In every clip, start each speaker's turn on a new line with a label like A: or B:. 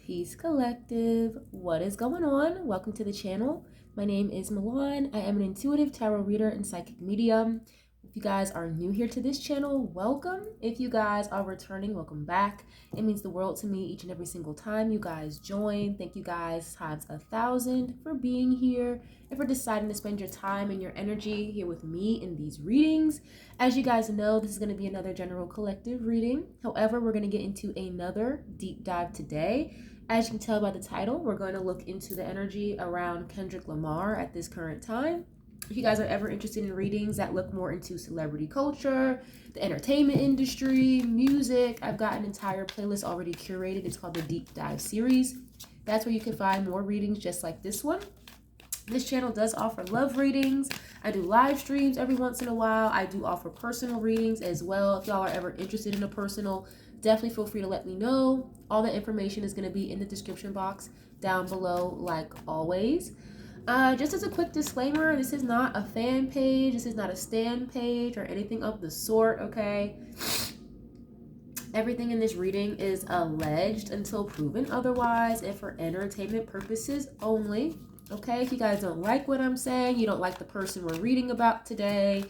A: Peace Collective. What is going on? Welcome to the channel. My name is Milan. I am an intuitive tarot reader and psychic medium. If you guys are new here to this channel, welcome. If you guys are returning, welcome back. It means the world to me each and every single time you guys join. Thank you guys times 1,000 for being here and for deciding to spend your time and your energy here with me in these readings. As you guys know, this is going to be another general collective reading. However, we're going to get into another deep dive today. As you can tell by the title, we're going to look into the energy around Kendrick Lamar at this current time. If you guys are ever interested in readings that look more into celebrity culture, the entertainment industry, music, I've got an entire playlist already curated. It's called the Deep Dive series. That's where you can find more readings just like this one. This channel does offer love readings. I do live streams every once in a while. I do offer personal readings as well. If y'all are ever interested in a personal, definitely feel free to let me know. All the information is going to be in the description box down below, like always. Just as a quick disclaimer, this is not a fan page, this is not a stan page or anything of the sort, okay? Everything in this reading is alleged until proven otherwise and for entertainment purposes only, okay? If you guys don't like what I'm saying, you don't like the person we're reading about today,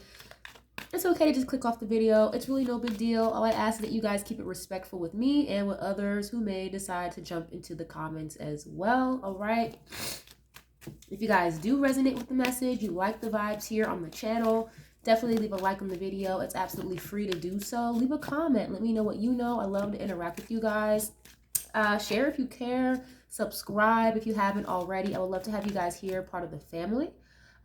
A: it's okay to just click off the video. It's really no big deal. All I ask is that you guys keep it respectful with me and with others who may decide to jump into the comments as well, all right? If you guys do resonate with the message, you like the vibes here on the channel, definitely leave a like on the video. It's absolutely free to do so. Leave a comment. Let me know what you know. I love to interact with you guys. Share if you care. Subscribe if you haven't already. I would love to have you guys here, part of the family.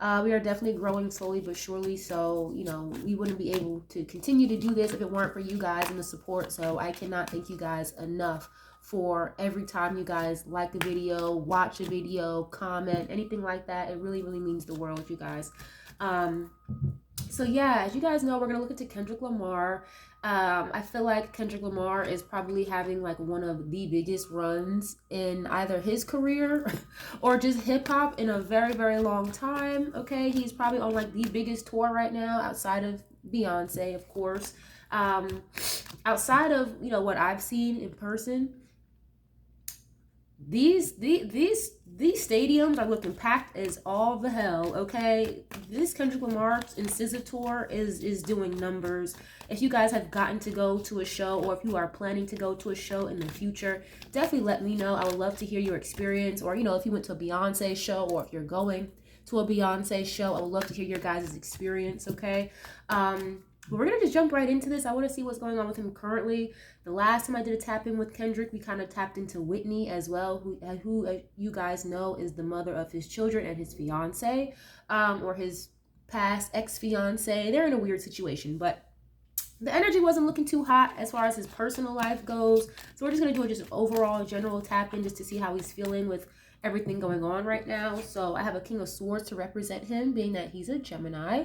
A: We are definitely growing slowly but surely, so, you know, we wouldn't be able to continue to do this if it weren't for you guys and the support, so I cannot thank you guys enough for every time you guys like a video, watch a video, comment, anything like that. It really, really means the world, you guys. So yeah, as you guys know, we're going to look into Kendrick Lamar. I feel like Kendrick Lamar is probably having like one of the biggest runs in either his career or just hip hop in a very, very long time. Okay, he's probably on like the biggest tour right now outside of Beyonce, of course. Outside of, you know, what I've seen in person, these stadiums are looking packed as all the hell, okay? This Kendrick Lamar Incisive tour is doing numbers. If you guys have gotten to go to a show, or if you are planning to go to a show in the future, definitely let me know. I would love to hear your experience, or, you know, if you went to a Beyonce show, or if you're going to a Beyonce show, I would love to hear your guys' experience, okay? But we're gonna just jump right into this. I want to see what's going on with him currently. The last time I did a tap in with Kendrick, we kind of tapped into Whitney as well, who you guys know is the mother of his children and his fiance, or his past ex-fiance. They're in a weird situation, but the energy wasn't looking too hot as far as his personal life goes. So we're just gonna do just an overall general tap in just to see how he's feeling with everything going on right now. So I have a King of Swords to represent him, being that he's a Gemini.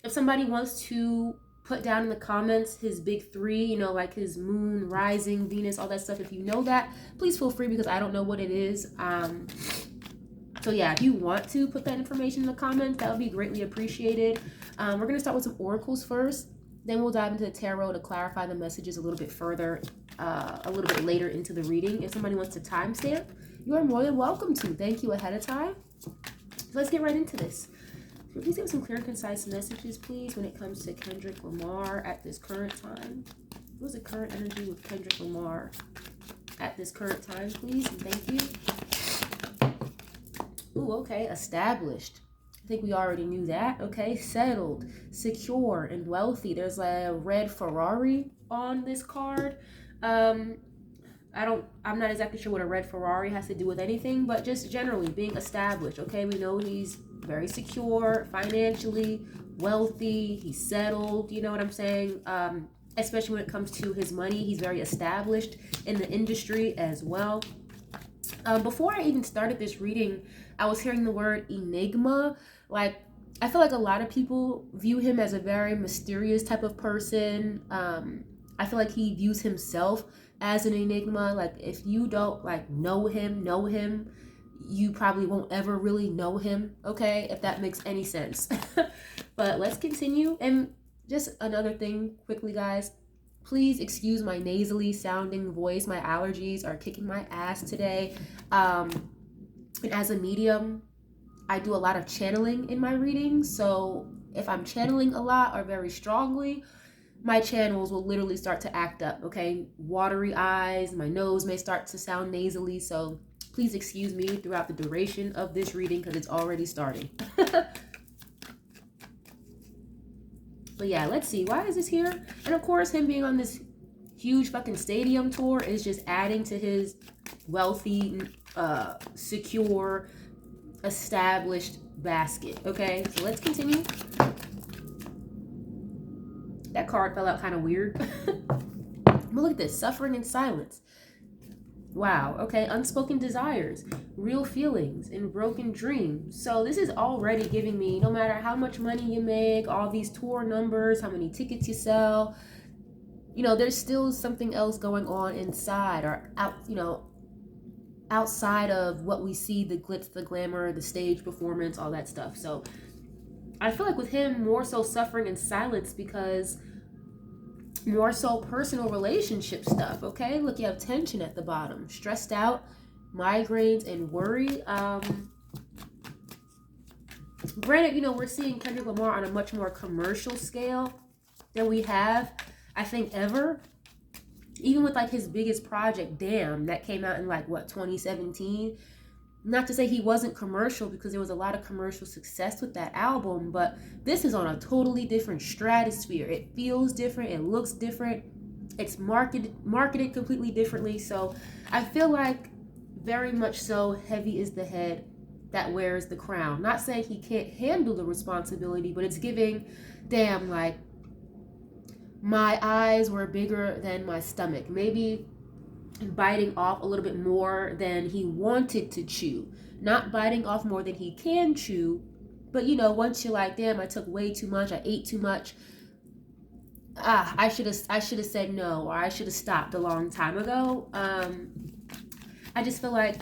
A: If somebody wants to put down in the comments his big three, you know, like his moon, rising, Venus, all that stuff, if you know that, please feel free, because I don't know what it is. So yeah, if you want to put that information in the comments, that would be greatly appreciated. We're going to start with some oracles first. Then we'll dive into the tarot to clarify the messages a little bit further, a little bit later into the reading. If somebody wants to timestamp, you are more than welcome to. Thank you ahead of time. So let's get right into this. Please give some clear and concise messages, please, when it comes to Kendrick Lamar at this current time. What's the current energy with Kendrick Lamar at this current time, please? And thank you. Ooh, okay. Established. I think we already knew that. Okay. Settled, secure, and wealthy. There's a red Ferrari on this card. I'm not exactly sure what a red Ferrari has to do with anything, but just generally being established. Okay. We know he's very secure, financially wealthy, he's settled, you know what I'm saying? Especially when it comes to his money, he's very established in the industry as well. Before I even started this reading, I was hearing the word enigma. Like, I feel like a lot of people view him as a very mysterious type of person. I feel like he views himself as an enigma. Like, if you don't like know him, you probably won't ever really know him, okay, if that makes any sense. But let's continue. And just another thing quickly, guys, Please excuse my nasally sounding voice. My allergies are kicking my ass today. And as a medium, I do a lot of channeling in my readings. So if I'm channeling a lot or very strongly, my channels will literally start to act up, okay? Watery eyes, my nose may start to sound nasally. So please excuse me throughout the duration of this reading because it's already starting. But yeah, let's see. Why is this here? And of course, him being on this huge fucking stadium tour is just adding to his wealthy, secure, established basket. Okay, so let's continue. That card fell out kind of weird. But look at this. Suffering in silence. Wow. Okay. Unspoken desires, real feelings, and broken dreams. So this is already giving me, no matter how much money you make, all these tour numbers, how many tickets you sell, you know, there's still something else going on inside or out, you know, outside of what we see, the glitz, the glamour, the stage performance, all that stuff. So I feel like with him, more so suffering in silence because more so personal relationship stuff. Okay, look, you have tension at the bottom, stressed out, migraines, and worry. Granted, you know, we're seeing Kendrick Lamar on a much more commercial scale than we have, I think, ever. Even with like his biggest project, Damn, that came out in like what, 2017. Not to say he wasn't commercial, because there was a lot of commercial success with that album, but this is on a totally different stratosphere. It feels different, it looks different, it's marketed completely differently. So I feel like very much so heavy is the head that wears the crown. Not saying he can't handle the responsibility, but it's giving, damn, like my eyes were bigger than my stomach. Maybe biting off a little bit more than he wanted to chew. Not biting off more than he can chew, but you know, once you're like, damn, I took way too much, I ate too much. I should have said no, or I should have stopped a long time ago. I just feel like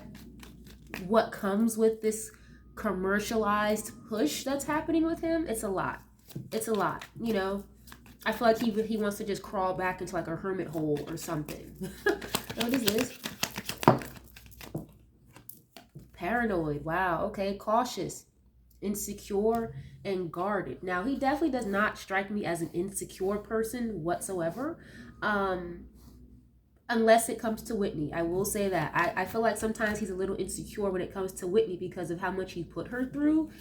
A: what comes with this commercialized push that's happening with him, it's a lot. It's a lot, you know. I feel like he wants to just crawl back into like a hermit hole or something. What is this? Paranoid. Wow. Okay. Cautious, insecure, and guarded. Now, he definitely does not strike me as an insecure person whatsoever. Unless it comes to Whitney. I will say that. I feel like sometimes he's a little insecure when it comes to Whitney because of how much he put her through.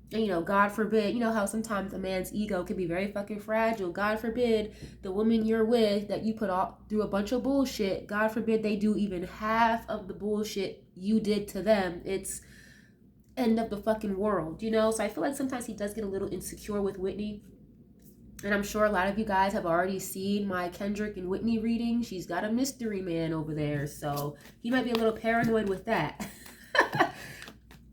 A: And, you know, God forbid, you know how sometimes a man's ego can be very fucking fragile. God forbid the woman you're with that you put all through a bunch of bullshit, God forbid they do even half of the bullshit you did to them. It's end of the fucking world, you know? So I feel like sometimes he does get a little insecure with Whitney. And I'm sure a lot of you guys have already seen my Kendrick and Whitney reading. She's got a mystery man over there. So he might be a little paranoid with that.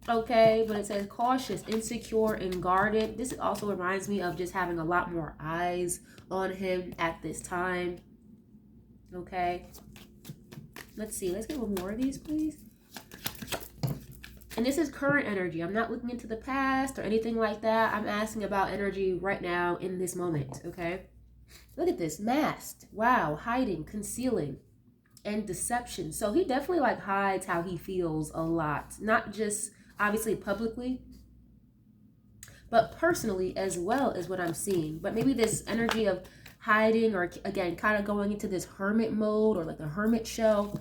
A: Okay, but it says cautious, insecure, and guarded. This also reminds me of just having a lot more eyes on him at this time. Okay. Let's see. Let's get one more of these, please. And this is current energy. I'm not looking into the past or anything like that. I'm asking about energy right now in this moment, okay? Look at this. Masked. Wow. Hiding, concealing, and deception. So he definitely like hides how he feels a lot. Not just obviously publicly, but personally as well is what I'm seeing. But maybe this energy of hiding, or again, kind of going into this hermit mode or like a hermit show.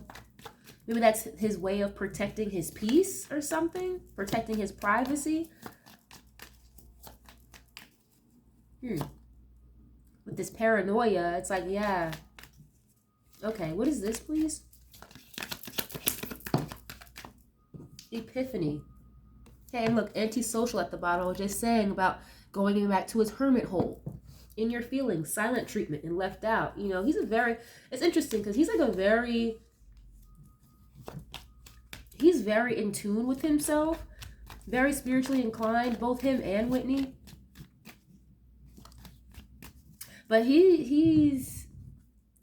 A: Maybe that's his way of protecting his peace or something, protecting his privacy. With this paranoia, it's like, yeah. Okay, what is this, please? Epiphany. Okay, and look, antisocial at the bottom. I was just saying about going back to his hermit hole. In your feelings, silent treatment, and left out. You know, it's interesting because he's like he's very in tune with himself, very spiritually inclined, both him and Whitney. But he's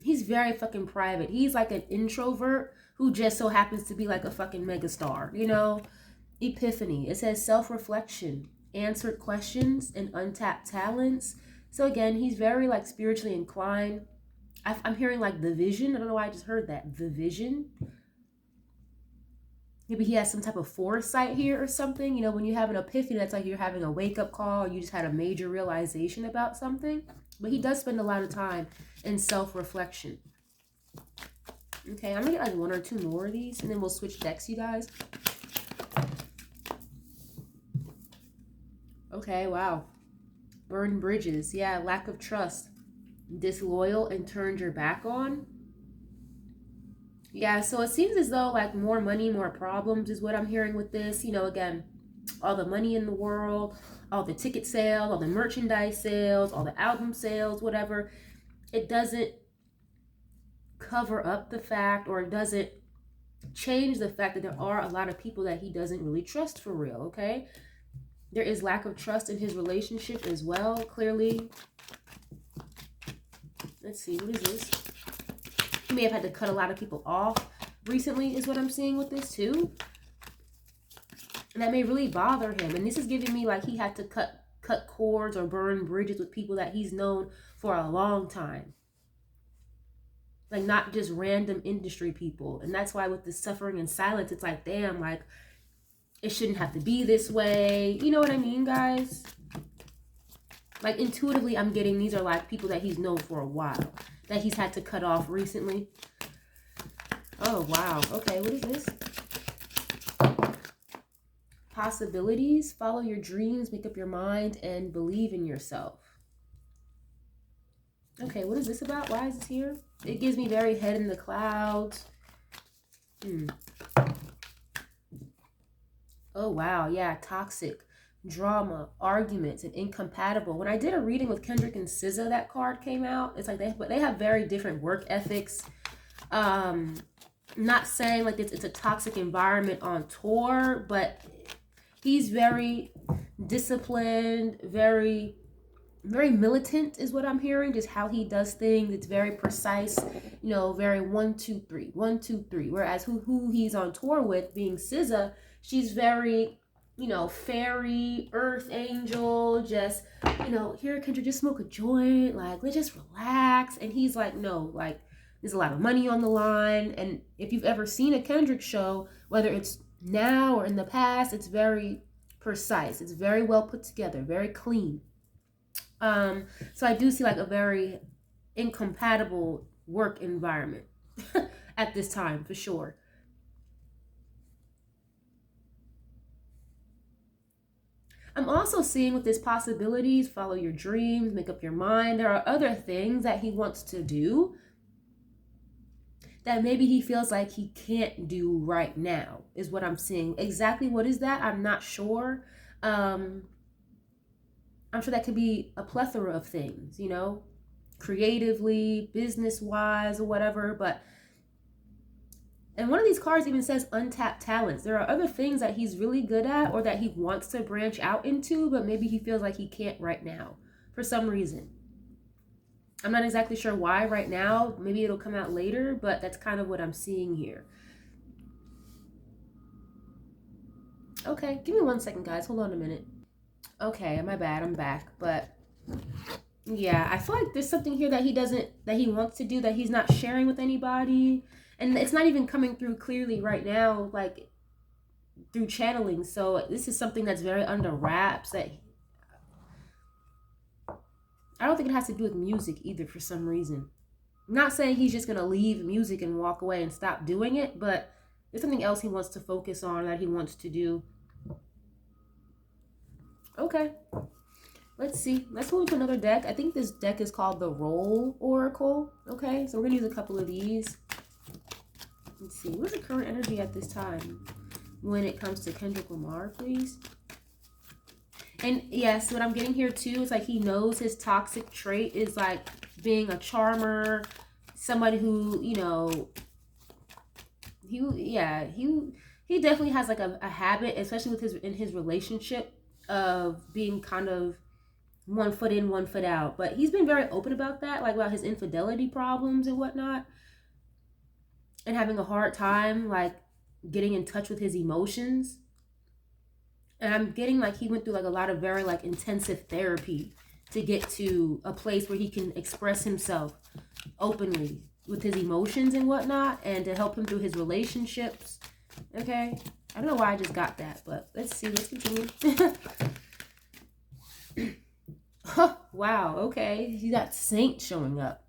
A: very fucking private. He's like an introvert who just so happens to be like a fucking megastar, you know? Epiphany. It says self-reflection, answered questions, and untapped talents. So again, he's very like spiritually inclined. I'm hearing like the vision. I don't know why I just heard that. The vision. Maybe he has some type of foresight here or something. You know, when you have an epiphany, that's like you're having a wake-up call. You just had a major realization about something. But he does spend a lot of time in self-reflection. Okay, I'm going to get like one or two more of these, and then we'll switch decks, you guys. Okay, wow. Burn bridges. Yeah, lack of trust. Disloyal and turned your back on. Yeah, so it seems as though like more money, more problems is what I'm hearing with this. You know, again, all the money in the world, all the ticket sales, all the merchandise sales, all the album sales, whatever. It doesn't cover up the fact, or it doesn't change the fact that there are a lot of people that he doesn't really trust for real, okay? There is lack of trust in his relationship as well, clearly. Let's see, what is this? He may have had to cut a lot of people off recently is what I'm seeing with this too. And that may really bother him. And this is giving me like he had to cut cords or burn bridges with people that he's known for a long time. Like not just random industry people. And that's why with the suffering and silence, it's like, damn, like it shouldn't have to be this way. You know what I mean, guys? Like intuitively, I'm getting these are like people that he's known for a while, that he's had to cut off recently. Oh, wow. Okay, what is this? Possibilities. Follow your dreams, make up your mind, and believe in yourself. Okay, what is this about? Why is this here? It gives me very head in the clouds. Oh, wow. Yeah, toxic. Drama, arguments, and incompatible. When I did a reading with Kendrick and SZA, that card came out. It's like they have very different work ethics. Not saying like it's a toxic environment on tour, but he's very disciplined, very militant is what I'm hearing. Just how he does things. It's very precise, you know, very 1, 2, 3, 1, 2, 3. Whereas who he's on tour with, being SZA, she's very, you know, fairy, earth angel, just, you know, here, Kendrick, just smoke a joint, like, let's just relax. And he's like, no, like, there's a lot of money on the line. And if you've ever seen a Kendrick show, whether it's now or in the past, it's very precise. It's very well put together, very clean. So I do see like a very incompatible work environment at this time, for sure. I'm also seeing with this possibilities, follow your dreams, make up your mind. There are other things that he wants to do that maybe he feels like he can't do right now, is what I'm seeing. Exactly what is that? I'm not sure. I'm sure that could be a plethora of things, you know, creatively, business-wise, or whatever. But, and one of these cards even says untapped talents. There are other things that he's really good at or that he wants to branch out into, but maybe he feels like he can't right now for some reason. I'm not exactly sure why right now. Maybe it'll come out later, but that's kind of what I'm seeing here. Okay, give me 1 second, guys. Hold on a minute. Okay, my bad. I'm back. But yeah, I feel like there's something here that he wants to do that he's not sharing with anybody. And it's not even coming through clearly right now, like through channeling. So this is something that's very under wraps that I don't think it has to do with music either for some reason. I'm not saying he's just going to leave music and walk away and stop doing it, but there's something else he wants to focus on that he wants to do. Okay. Let's see. Let's move to another deck. I think this deck is called the Roll Oracle. Okay, so we're going to use a couple of these. Let's see. What's the current energy at this time when it comes to Kendrick Lamar, please? And yes, what I'm getting here too is like he knows his toxic trait is like being a charmer, somebody who, you know, he definitely has like a habit, especially with his relationship, of being kind of 1 foot in, 1 foot out. But he's been very open about that, like about his infidelity problems and whatnot, and having a hard time like getting in touch with his emotions. And I'm getting like he went through like a lot of very like intensive therapy to get to a place where he can express himself openly with his emotions and whatnot, and to help him through his relationships. Okay, I don't know why I just got that, but let's see. Let's continue. Wow, okay, you got saint showing up.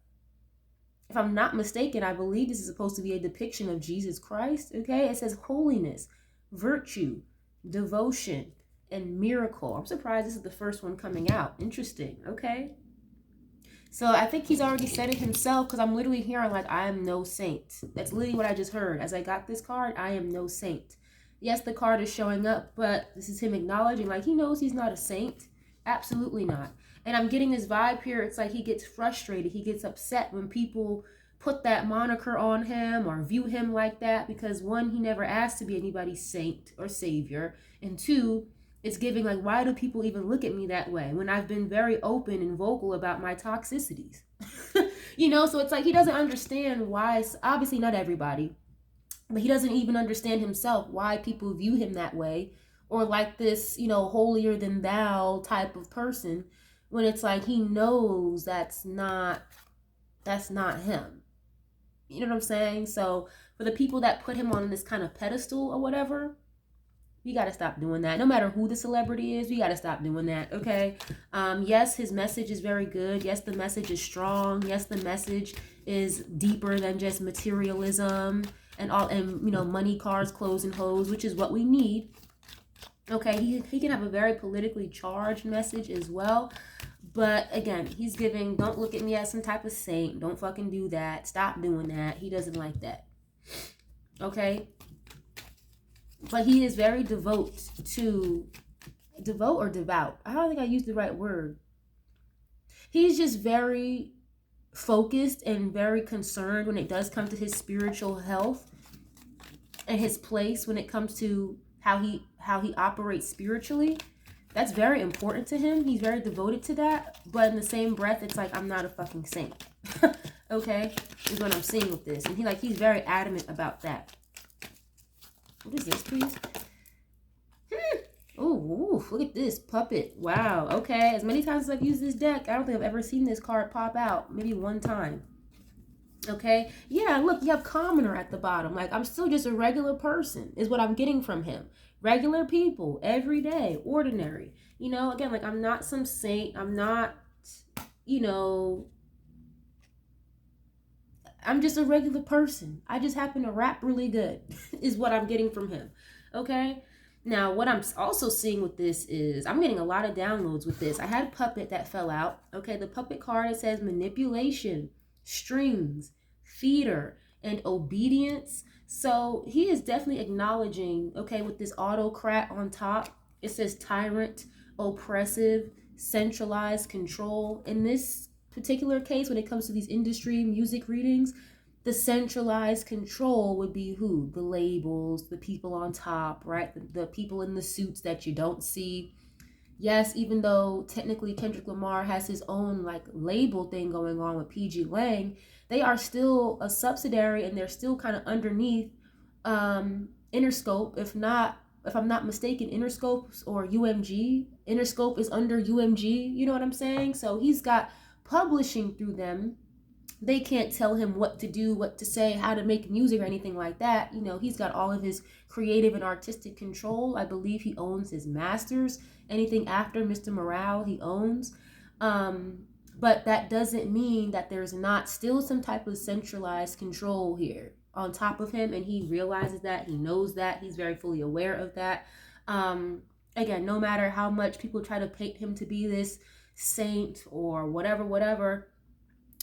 A: If I'm not mistaken, I believe this is supposed to be a depiction of Jesus Christ. Okay, it says holiness, virtue, devotion, and miracle. I'm surprised this is the first one coming out. Interesting. Okay, so I think he's already said it himself, because I'm literally hearing like, I am no saint. That's literally what I just heard as I got this card. I am no saint. Yes, the card is showing up, but this is him acknowledging like he knows he's not a saint. Absolutely not. And I'm getting this vibe here. It's like he gets frustrated. He gets upset when people put that moniker on him or view him like that, because one, he never asked to be anybody's saint or savior. And two, it's giving like, why do people even look at me that way when I've been very open and vocal about my toxicities? You know, so it's like he doesn't understand why. Obviously not everybody, but he doesn't even understand himself why people view him that way, or like this, you know, holier than thou type of person, when it's like he knows that's not him. You know what I'm saying? So for the people that put him on this kind of pedestal or whatever, we got to stop doing that. No matter who the celebrity is, we got to stop doing that, okay? Yes, his message is very good. Yes, the message is strong. Yes, the message is deeper than just materialism and all, and you know, money, cars, clothes, and hoes, which is what we need. Okay, he can have a very politically charged message as well. But again, he's giving, don't look at me as some type of saint. Don't fucking do that. Stop doing that. He doesn't like that. Okay? But he is very devout. I don't think I used the right word. He's just very focused and very concerned when it does come to his spiritual health and his place when it comes to how he operates spiritually. That's very important to him. He's very devoted to that. But in the same breath, it's like, I'm not a fucking saint. Okay? Is what I'm seeing with this. And he's very adamant about that. What is this, please? Oh, look at this puppet. Wow. Okay. As many times as I've used this deck, I don't think I've ever seen this card pop out. Maybe one time. Okay. Yeah, look, you have commoner at the bottom. Like, I'm still just a regular person is what I'm getting from him. Regular people, every day, ordinary. You know, again, like, I'm not some saint. I'm not, you know, I'm just a regular person. I just happen to rap really good is what I'm getting from him. Okay. Now, what I'm also seeing with this is I'm getting a lot of downloads with this. I had a puppet that fell out. Okay. The puppet card, it says manipulation, strings, theater, and obedience. So he is definitely acknowledging, okay, with this autocrat on top, it says tyrant, oppressive, centralized control. In this particular case, when it comes to these industry music readings, the centralized control would be who? The labels, the people on top, right? The people in the suits that you don't see. Yes, even though technically Kendrick Lamar has his own like label thing going on with PG Lang, they are still a subsidiary and they're still kind of underneath Interscope. If I'm not mistaken, Interscope or UMG. Interscope is under UMG, you know what I'm saying? So he's got publishing through them. They can't tell him what to do, what to say, how to make music or anything like that. You know, he's got all of his creative and artistic control. I believe he owns his masters. Anything after Mr. Morale, he owns. But that doesn't mean that there's not still some type of centralized control here on top of him. And he realizes that, he knows that, he's very fully aware of that. Again, no matter how much people try to paint him to be this saint or whatever,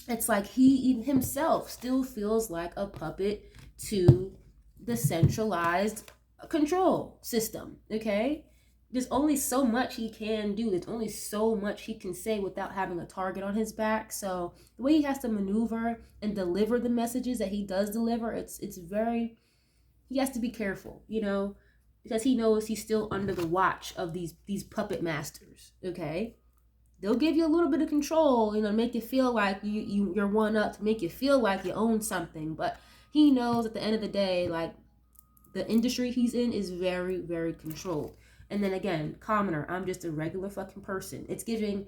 A: it's like he himself still feels like a puppet to the centralized control system, okay? There's only so much he can do. There's only so much he can say without having a target on his back. So the way he has to maneuver and deliver the messages that he does deliver, it's very, he has to be careful, you know, because he knows he's still under the watch of these puppet masters, okay? They'll give you a little bit of control, you know, make you feel like you're one up, to make you feel like you own something. But he knows at the end of the day, like, the industry he's in is very, very controlled. And then again, commoner, I'm just a regular fucking person. It's giving,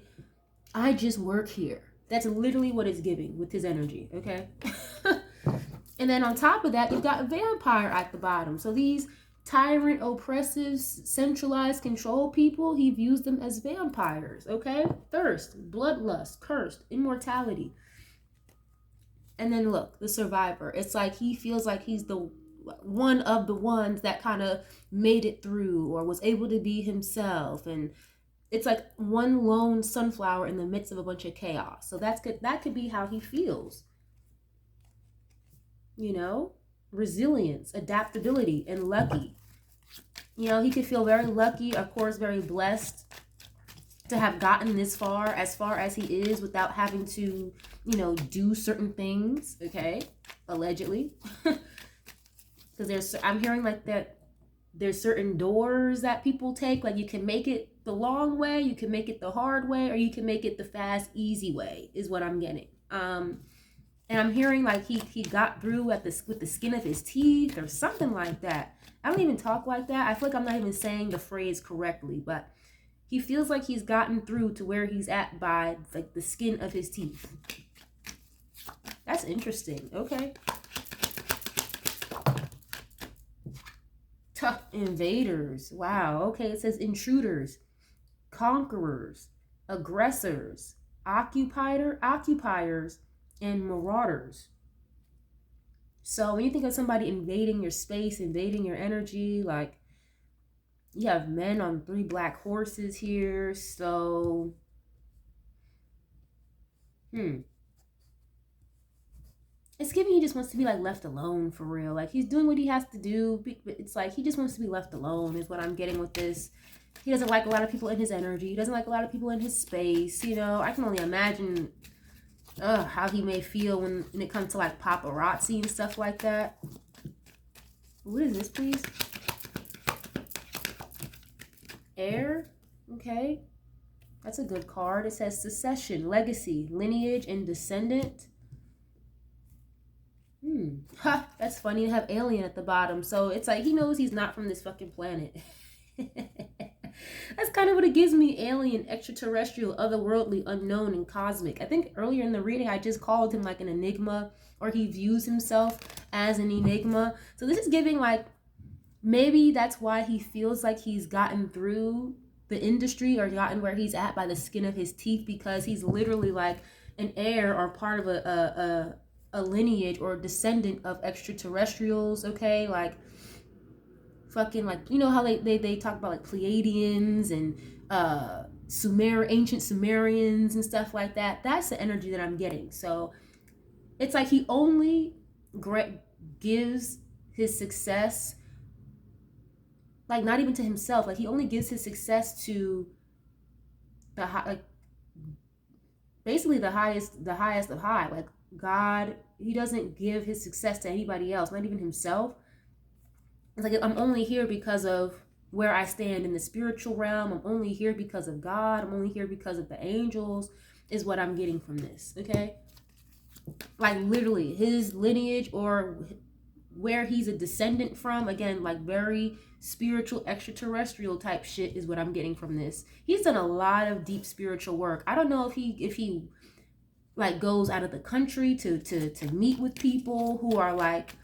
A: I just work here. That's literally what it's giving with his energy, okay? And then on top of that, you've got a vampire at the bottom. So these tyrant, oppressive, centralized control people, he views them as vampires, okay? Thirst, bloodlust, cursed, immortality. And then look, the survivor. It's like he feels like he's the one of the ones that kind of made it through or was able to be himself. And it's like one lone sunflower in the midst of a bunch of chaos. So that could be how he feels. You know, resilience, adaptability, and lucky. You know, he could feel very lucky, of course, very blessed to have gotten this far as he is without having to, you know, do certain things, okay? Allegedly. Because I'm hearing like that there's certain doors that people take, like you can make it the long way, you can make it the hard way, or you can make it the fast, easy way, is what I'm getting. And I'm hearing like he got through with the skin of his teeth or something like that. I don't even talk like that. I feel like I'm not even saying the phrase correctly, but he feels like he's gotten through to where he's at by like the skin of his teeth. That's interesting. Okay. Tough invaders. Wow. Okay, it says intruders, conquerors, aggressors, occupiers, and marauders. So when you think of somebody invading your space, invading your energy, like you have men on 3 black horses here. So, it's giving he just wants to be like left alone for real. Like he's doing what he has to do, but it's like he just wants to be left alone is what I'm getting with this. He doesn't like a lot of people in his energy. He doesn't like a lot of people in his space. You know, I can only imagine how he may feel when it comes to like paparazzi and stuff like that. What is this, please? Air. Okay. That's a good card. It says succession, legacy, lineage, and descendant. Ha, that's funny to have alien at the bottom. So it's like he knows he's not from this fucking planet. That's kind of what it gives me. Alien, extraterrestrial, otherworldly, unknown, and cosmic. I think earlier in the reading I just called him like an enigma, or he views himself as an enigma. So this is giving like maybe that's why he feels like he's gotten through the industry or gotten where he's at by the skin of his teeth, because he's literally like an heir or part of a lineage or a descendant of extraterrestrials, okay? Like fucking like, you know how they talk about like Pleiadians and ancient Sumerians and stuff like that. That's the energy that I'm getting. So it's like he only gives his success, like not even to himself, like he only gives his success to the high, like basically the highest of high, like God. He doesn't give his success to anybody else, not even himself. It's like I'm only here because of where I stand in the spiritual realm. I'm only here because of God. I'm only here because of the angels, is what I'm getting from this, okay? Like literally his lineage or where he's a descendant from, again, like very spiritual extraterrestrial type shit is what I'm getting from this. He's done a lot of deep spiritual work. I don't know if he like goes out of the country to meet with people who are like,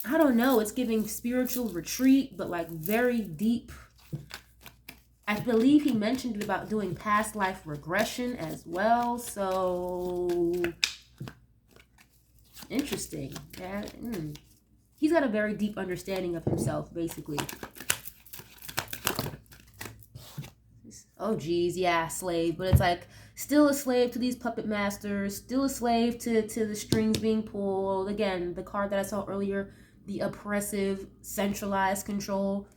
A: I don't know, it's giving spiritual retreat, but like very deep. I believe he mentioned about doing past life regression as well. So interesting. Yeah. He's got a very deep understanding of himself, basically. Oh geez, yeah, slave. But it's like still a slave to these puppet masters, still a slave to the strings being pulled. Again, the card that I saw earlier, the oppressive, centralized control.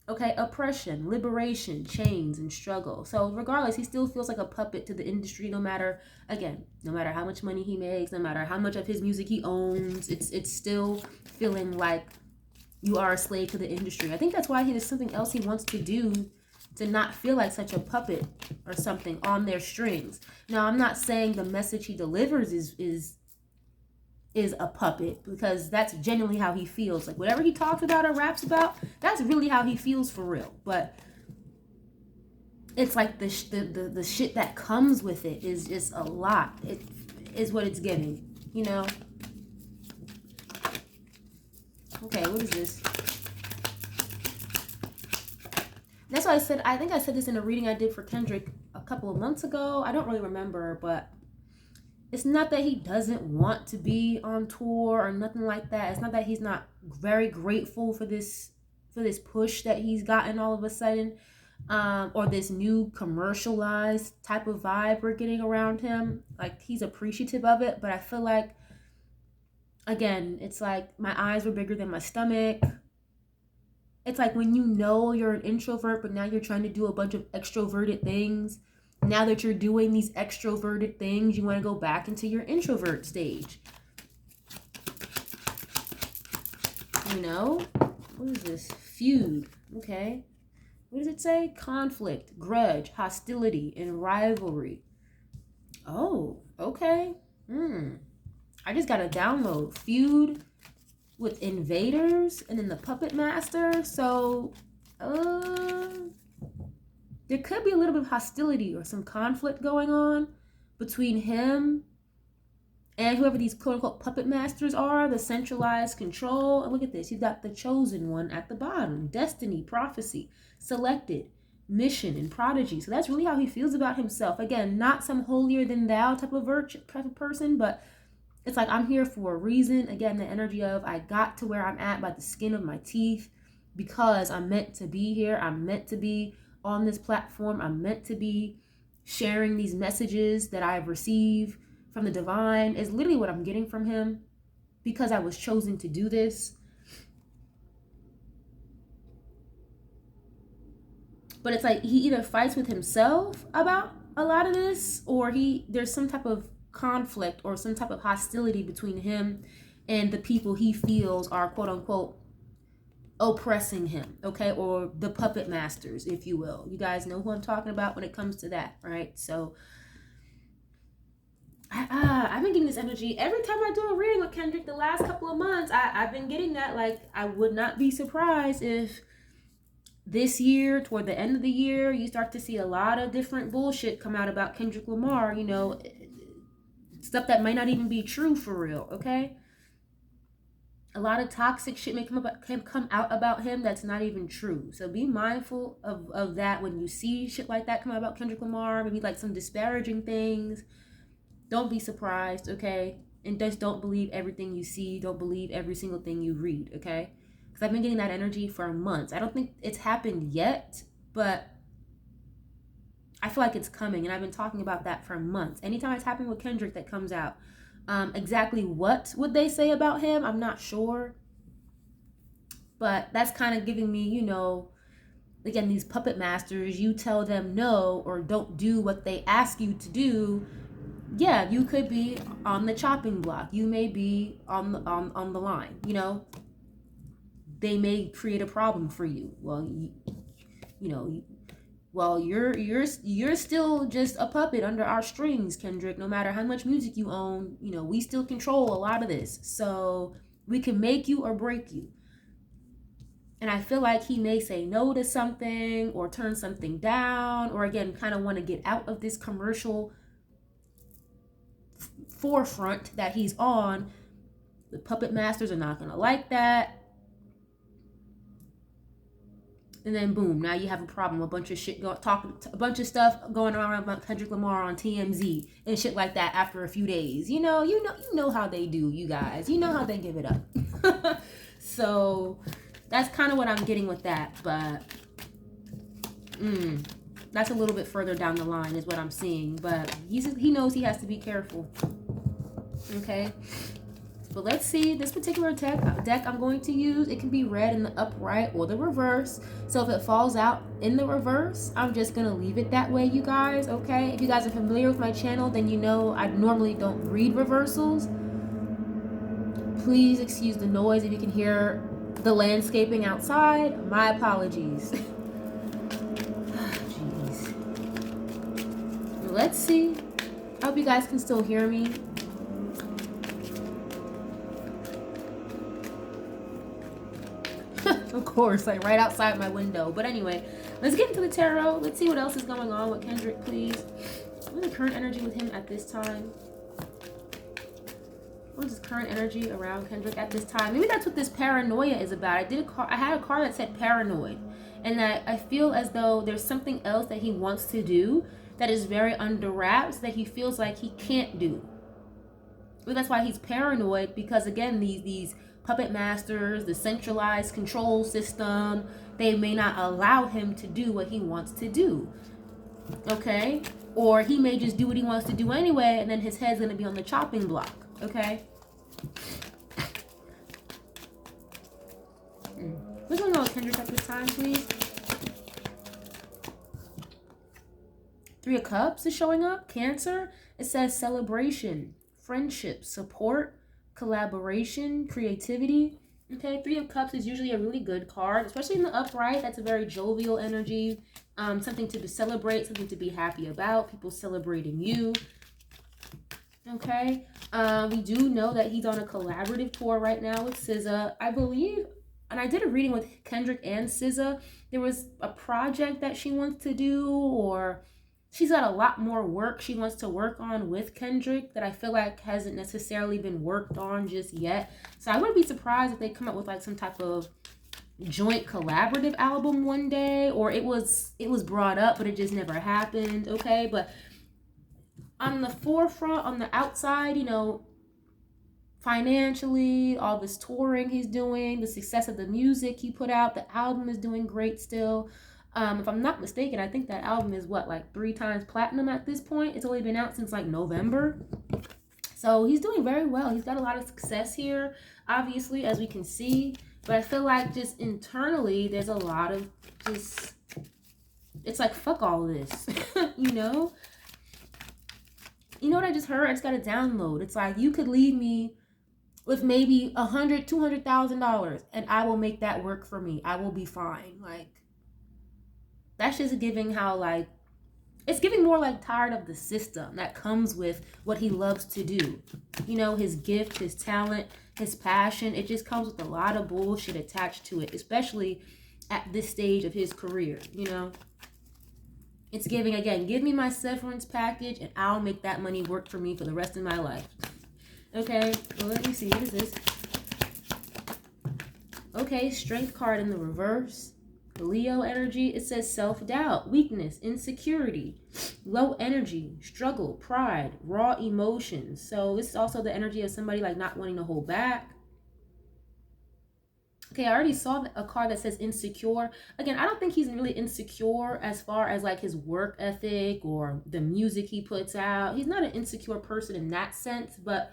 A: Okay, oppression, liberation, chains, and struggle. So regardless, he still feels like a puppet to the industry, no matter how much money he makes, no matter how much of his music he owns, it's still feeling like you are a slave to the industry. I think that's why there's something else he wants to do to not feel like such a puppet or something on their strings. Now, I'm not saying the message he delivers is a puppet, because that's genuinely how he feels. Like whatever he talks about or raps about, that's really how he feels for real. But it's like the shit that comes with it is just a lot. It is what it's giving, you know. Okay, what is this? That's why I said, I think I said this in a reading I did for Kendrick a couple of months ago. I don't really remember, but it's not that he doesn't want to be on tour or nothing like that. It's not that he's not very grateful for this push that he's gotten all of a sudden, or this new commercialized type of vibe we're getting around him. Like, he's appreciative of it, but I feel like, again, it's like my eyes were bigger than my stomach. It's like when you know you're an introvert, but now you're trying to do a bunch of extroverted things. Now that you're doing these extroverted things, you want to go back into your introvert stage. You know? What is this? Feud. Okay. What does it say? Conflict, grudge, hostility, and rivalry. Oh, okay. I just got a download. Feud with invaders and then the puppet master. So, there could be a little bit of hostility or some conflict going on between him and whoever these quote-unquote puppet masters are, the centralized control. And look at this. You've got the chosen one at the bottom. Destiny, prophecy, selected, mission, and prodigy. So that's really how he feels about himself. Again, not some holier-than-thou type of person, but it's like, I'm here for a reason. Again, the energy of I got to where I'm at by the skin of my teeth because I'm meant to be here. I'm meant to be on this platform. I'm meant to be sharing these messages that I've received from the divine is literally what I'm getting from him because I was chosen to do this. But it's like he either fights with himself about a lot of this, or there's some type of conflict or some type of hostility between him and the people he feels are quote unquote oppressing him, okay? Or the puppet masters, if you will. You guys know who I'm talking about when it comes to that, right? So I've been getting this energy every time I do a reading with Kendrick the last couple of months. I've been getting that. Like, I would not be surprised if this year, toward the end of the year, you start to see a lot of different bullshit come out about Kendrick Lamar, you know, stuff that might not even be true for real, okay? A lot of toxic shit may come out about him that's not even true. So be mindful of that when you see shit like that come out about Kendrick Lamar, maybe like some disparaging things. Don't be surprised, okay? And just don't believe everything you see. Don't believe every single thing you read, okay? Because I've been getting that energy for months. I don't think it's happened yet, but I feel like it's coming. And I've been talking about that for months. Anytime it's happening with Kendrick that comes out, exactly what would they say about him? I'm not sure. But that's kind of giving me, you know, again, these puppet masters, you tell them no or don't do what they ask you to do. Yeah, you could be on the chopping block. You may be on the line, you know. They may create a problem for you. Well, you're still just a puppet under our strings, Kendrick. No matter how much music you own, you know, we still control a lot of this. So we can make you or break you. And I feel like he may say no to something or turn something down, or again, kind of want to get out of this commercial forefront that he's on. The puppet masters are not going to like that. And then boom, now you have a problem. A bunch of shit a bunch of stuff going on about Kendrick Lamar on TMZ and shit like that after a few days. You know how they do, you guys. You know how they give it up. So that's kind of what I'm getting with that, but that's a little bit further down the line is what I'm seeing. But he knows he has to be careful. Okay. But let's see, this particular deck I'm going to use, it can be read in the upright or the reverse. So if it falls out in the reverse, I'm just going to leave it that way, you guys, okay? If you guys are familiar with my channel, then you know I normally don't read reversals. Please excuse the noise if you can hear the landscaping outside. My apologies. Jeez. Let's see. I hope you guys can still hear me. Of course, like right outside my window. But anyway, Let's get into the tarot. Let's see what else is going on with Kendrick, please. What is the current energy with him at this time? What is his current energy around Kendrick at this time? Maybe that's what this paranoia is about. I had a card that said paranoid. And that I feel as though there's something else that he wants to do that is very under wraps that he feels like he can't do. But that's why he's paranoid, because again, these puppet masters, the centralized control system, they may not allow him to do what he wants to do. Okay? Or he may just do what he wants to do anyway, and then his head's going to be on the chopping block. Okay? What's going on with Kendrick at this time, please? Three of Cups is showing up. Cancer. It says celebration, friendship, support, collaboration, creativity. Okay, Three of Cups is usually a really good card, especially in the upright. That's a very jovial energy. Something to celebrate, something to be happy about. People celebrating you. Okay. We do know that he's on a collaborative tour right now with SZA. I believe, and I did a reading with Kendrick and SZA. There was a project that she wants to do, or she's got a lot more work she wants to work on with Kendrick that I feel like hasn't necessarily been worked on just yet. So I wouldn't be surprised if they come up with like some type of joint collaborative album one day, or it was brought up but it just never happened. Okay, but on the forefront, on the outside, you know, financially, all this touring he's doing, the success of the music he put out, the album is doing great still. If I'm not mistaken, I think that album is what, like 3 times platinum at this point. It's only been out since like November. So he's doing very well. He's got a lot of success here, obviously, as we can see. But I feel like just internally, there's a lot of just, it's like, fuck all this, you know? You know what I just heard? I just got a download. It's like, you could leave me with maybe $100,000, $200,000, and I will make that work for me. I will be fine. Like, that's just giving how, like, it's giving more like tired of the system that comes with what he loves to do. You know, his gift, his talent, his passion. It just comes with a lot of bullshit attached to it, especially at this stage of his career, you know? It's giving, again, give me my severance package and I'll make that money work for me for the rest of my life. Okay, well, let me see. What is this? Okay, strength card in the reverse. Leo energy, it says self-doubt, weakness, insecurity, low energy, struggle, pride, raw emotions. So this is also the energy of somebody like not wanting to hold back. Okay, I already saw a card that says insecure. Again, I don't think he's really insecure as far as like his work ethic or the music he puts out. He's not an insecure person in that sense, but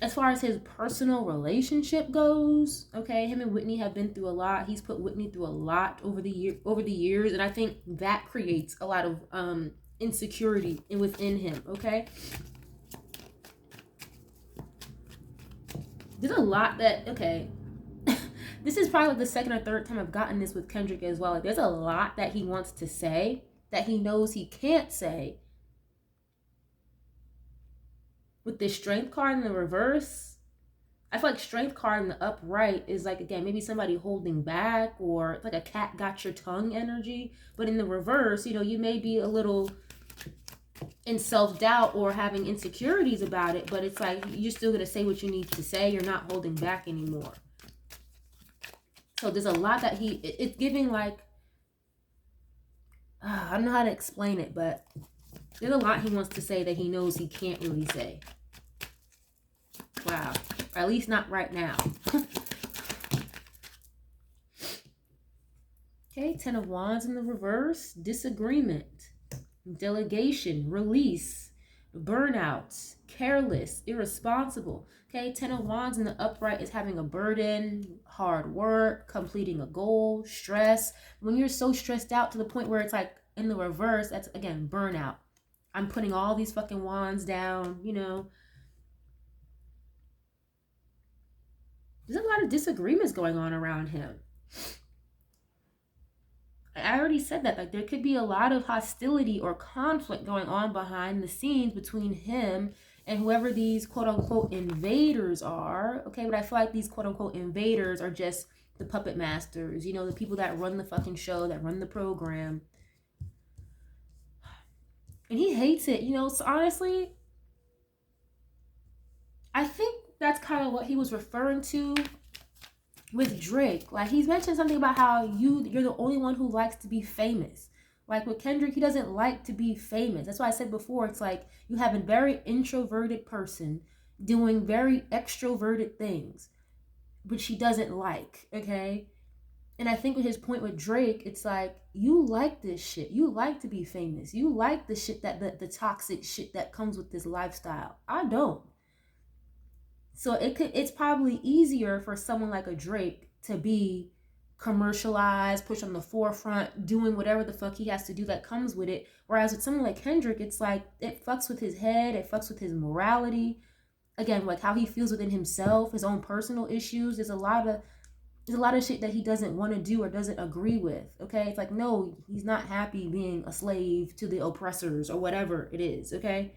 A: as far as his personal relationship goes, okay, him and Whitney have been through a lot. He's put Whitney through a lot over the years, and I think that creates a lot of insecurity within him, okay? There's a lot that, okay, this is probably the second or third time I've gotten this with Kendrick as well. Like, there's a lot that he wants to say that he knows he can't say. With this strength card in the reverse, I feel like strength card in the upright is like, again, maybe somebody holding back, or it's like a cat got your tongue energy. But in the reverse, you know, you may be a little in self-doubt or having insecurities about it, but it's like you're still going to say what you need to say. You're not holding back anymore. So there's a lot that it's giving like, I don't know how to explain it, but there's a lot he wants to say that he knows he can't really say. Wow. Or at least not right now. Okay, 10 of Wands in the reverse. Disagreement. Delegation. Release. Burnout. Careless. Irresponsible. Okay, 10 of Wands in the upright is having a burden, hard work, completing a goal, stress. When you're so stressed out to the point where it's like in the reverse, that's, again, burnout. I'm putting all these fucking wands down, you know. There's a lot of disagreements going on around him. I already said that. Like, there could be a lot of hostility or conflict going on behind the scenes between him and whoever these quote-unquote invaders are. Okay, but I feel like these quote-unquote invaders are just the puppet masters, the people that run the fucking show, that run the program. And he hates it, so honestly, I think that's kind of what he was referring to with Drake. Like, he's mentioned something about how you're the only one who likes to be famous. Like with Kendrick, he doesn't like to be famous. That's why I said before, it's like you have a very introverted person doing very extroverted things, which he doesn't like, okay? And I think with his point with Drake, it's like, you like this shit. You like to be famous. You like the shit the toxic shit that comes with this lifestyle. I don't. So it's probably easier for someone like a Drake to be commercialized, pushed on the forefront, doing whatever the fuck he has to do that comes with it. Whereas with someone like Kendrick, it's like it fucks with his head, it fucks with his morality. Again, like how he feels within himself, his own personal issues. There's a lot of shit that he doesn't want to do or doesn't agree with. Okay, it's like, no, he's not happy being a slave to the oppressors or whatever it is. Okay.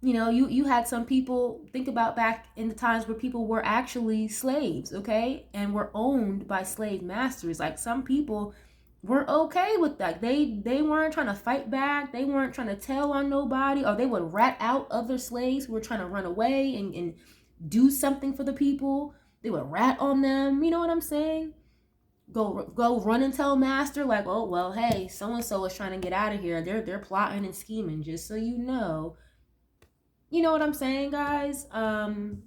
A: You had some people, think about back in the times where people were actually slaves, okay, and were owned by slave masters. Like, some people were okay with that. They weren't trying to fight back. They weren't trying to tell on nobody, or they would rat out other slaves who were trying to run away and do something for the people. They would rat on them. You know what I'm saying? Go run and tell master, like, oh well, hey, so and so is trying to get out of here. They're plotting and scheming, just so you know. You know what I'm saying, guys? I don't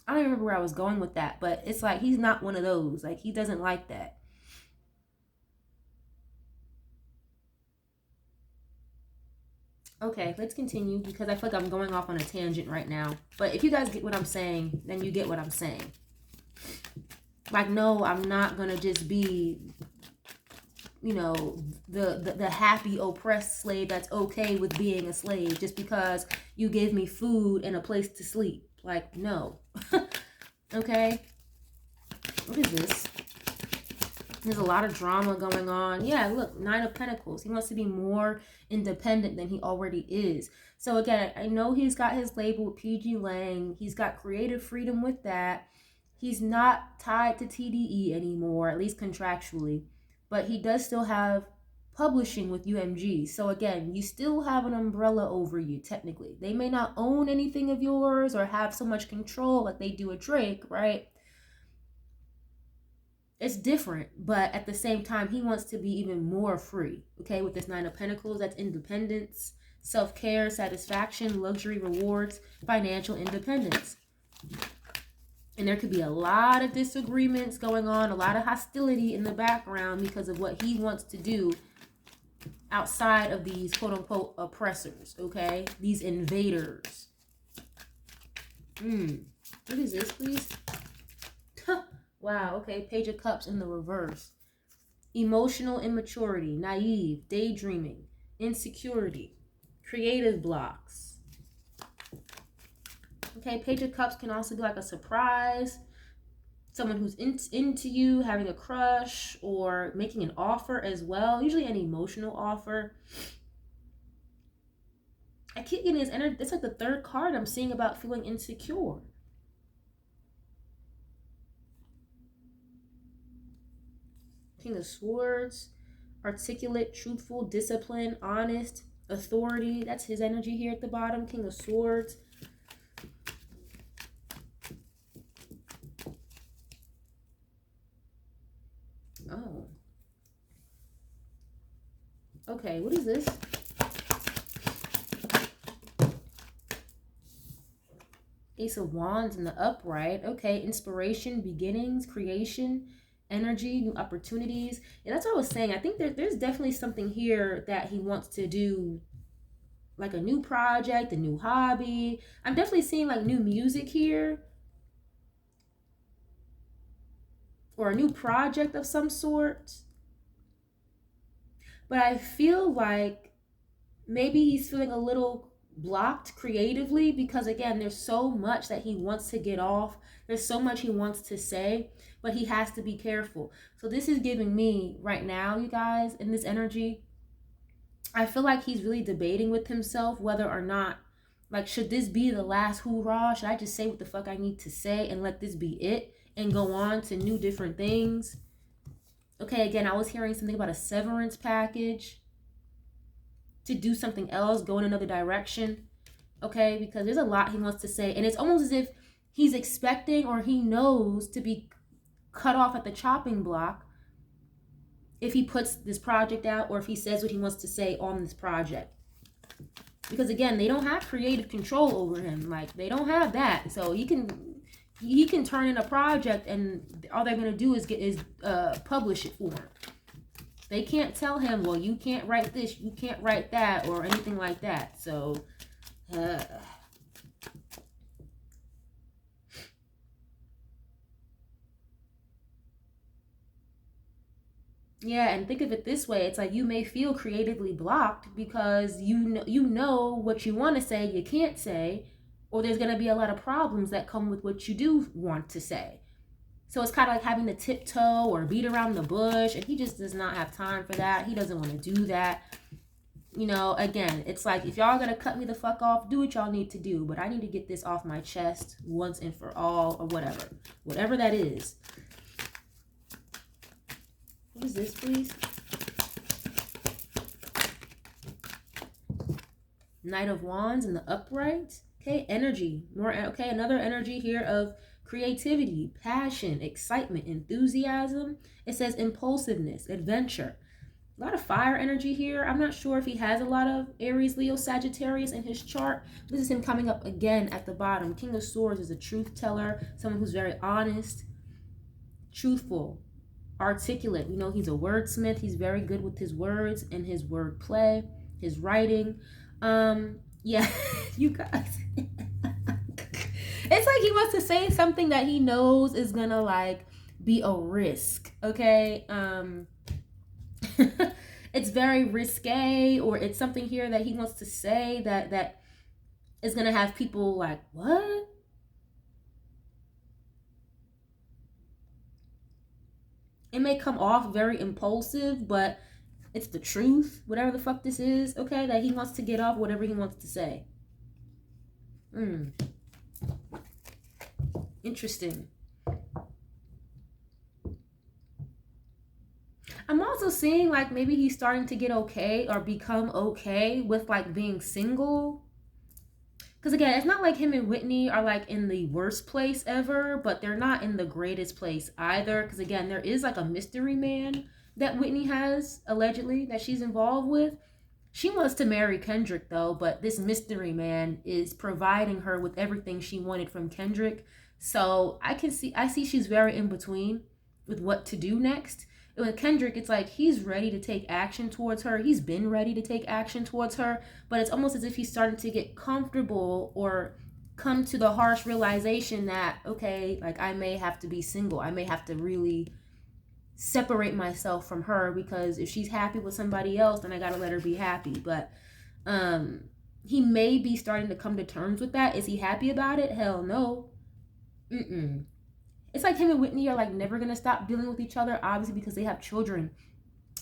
A: remember where I was going with that, but it's like he's not one of those. Like, he doesn't like that. Okay, let's continue because I feel like I'm going off on a tangent right now. But if you guys get what I'm saying, then you get what I'm saying. Like, no, I'm not gonna just be, the happy oppressed slave that's okay with being a slave just because you gave me food and a place to sleep. Like, no. Okay, what is this? There's a lot of drama going on. Yeah, look, 9 of Pentacles. He wants to be more independent than he already is. So again, I know he's got his label with PG Lang. He's got creative freedom with that. He's not tied to TDE anymore, at least contractually. But he does still have publishing with UMG. So again, you still have an umbrella over you, technically. They may not own anything of yours or have so much control like they do with Drake, right? It's different, but at the same time, he wants to be even more free, okay? With this 9 of Pentacles, that's independence, self-care, satisfaction, luxury, rewards, financial independence. And there could be a lot of disagreements going on, a lot of hostility in the background because of what he wants to do outside of these quote-unquote oppressors, okay? These invaders. What is this, please? Wow, okay, Page of Cups in the reverse. Emotional immaturity, naive, daydreaming, insecurity, creative blocks. Okay, Page of Cups can also be like a surprise. Someone who's into you, having a crush, or making an offer as well. Usually an emotional offer. I keep getting this energy. It's like the 3rd card I'm seeing about feeling insecure. King of Swords, articulate, truthful, disciplined, honest, authority. That's his energy here at the bottom. King of Swords. Oh. Okay, what is this? Ace of Wands in the upright. Okay, inspiration, beginnings, creation, energy, new opportunities. And that's what I was saying. I think there's definitely something here that he wants to do, like a new project, a new hobby. I'm definitely seeing like new music here, or a new project of some sort. But I feel like maybe he's feeling a little blocked creatively because, again, there's so much that he wants to get off. There's so much he wants to say, but he has to be careful. So this is giving me right now, you guys, in this energy, I feel like he's really debating with himself whether or not Like, should this be the last hoorah? Should I just say what the fuck I need to say and let this be it and go on to new different things? Okay, again, I was hearing something about a severance package to do something else, go in another direction. Okay, because there's a lot he wants to say, and it's almost as if he's expecting or he knows to be cut off at the chopping block if he puts this project out or if he says what he wants to say on this project. Because again, they don't have creative control over him. Like, they don't have that. So he can turn in a project and all they're gonna do is publish it for him. They can't tell him, well, you can't write this, you can't write that, or anything like that. So yeah, and think of it this way. It's like you may feel creatively blocked because you know what you want to say, you can't say, or there's going to be a lot of problems that come with what you do want to say. So it's kind of like having to tiptoe or beat around the bush, and he just does not have time for that. He doesn't want to do that. You know, again, it's like, if y'all gonna cut me the fuck off, do what y'all need to do, but I need to get this off my chest once and for all, or whatever that is. What is this, please? Knight of Wands in the upright. Okay, energy. Okay, another energy here of creativity, passion, excitement, enthusiasm. It says impulsiveness, adventure. A lot of fire energy here. I'm not sure if he has a lot of Aries, Leo, Sagittarius in his chart. This is him coming up again at the bottom. King of Swords is a truth teller, someone who's very honest, truthful, articulate. You know, he's a wordsmith. He's very good with his words and his word play, his writing. Yeah, you guys. It's like he wants to say something that he knows is gonna like be a risk. Okay. It's very risque, or it's something here that he wants to say that is gonna have people like, what? It may come off very impulsive, but it's the truth, whatever the fuck this is, okay, that he wants to get off whatever he wants to say. Interesting. I'm also seeing like maybe he's starting to get okay or become okay with like being single. Because again, it's not like him and Whitney are like in the worst place ever, but they're not in the greatest place either. Because again, there is like a mystery man that Whitney has, allegedly, that she's involved with. She wants to marry Kendrick though, but this mystery man is providing her with everything she wanted from Kendrick. So I see she's very in between with what to do next. And with Kendrick, it's like he's ready to take action towards her. He's been ready to take action towards her, but it's almost as if he's starting to get comfortable or come to the harsh realization that, okay, like I may have to be single. I may have to really separate myself from her, because if she's happy with somebody else, then I gotta let her be happy. But he may be starting to come to terms with that. Is he happy about it? Hell no. It's like him and Whitney are like never gonna stop dealing with each other, obviously, because they have children.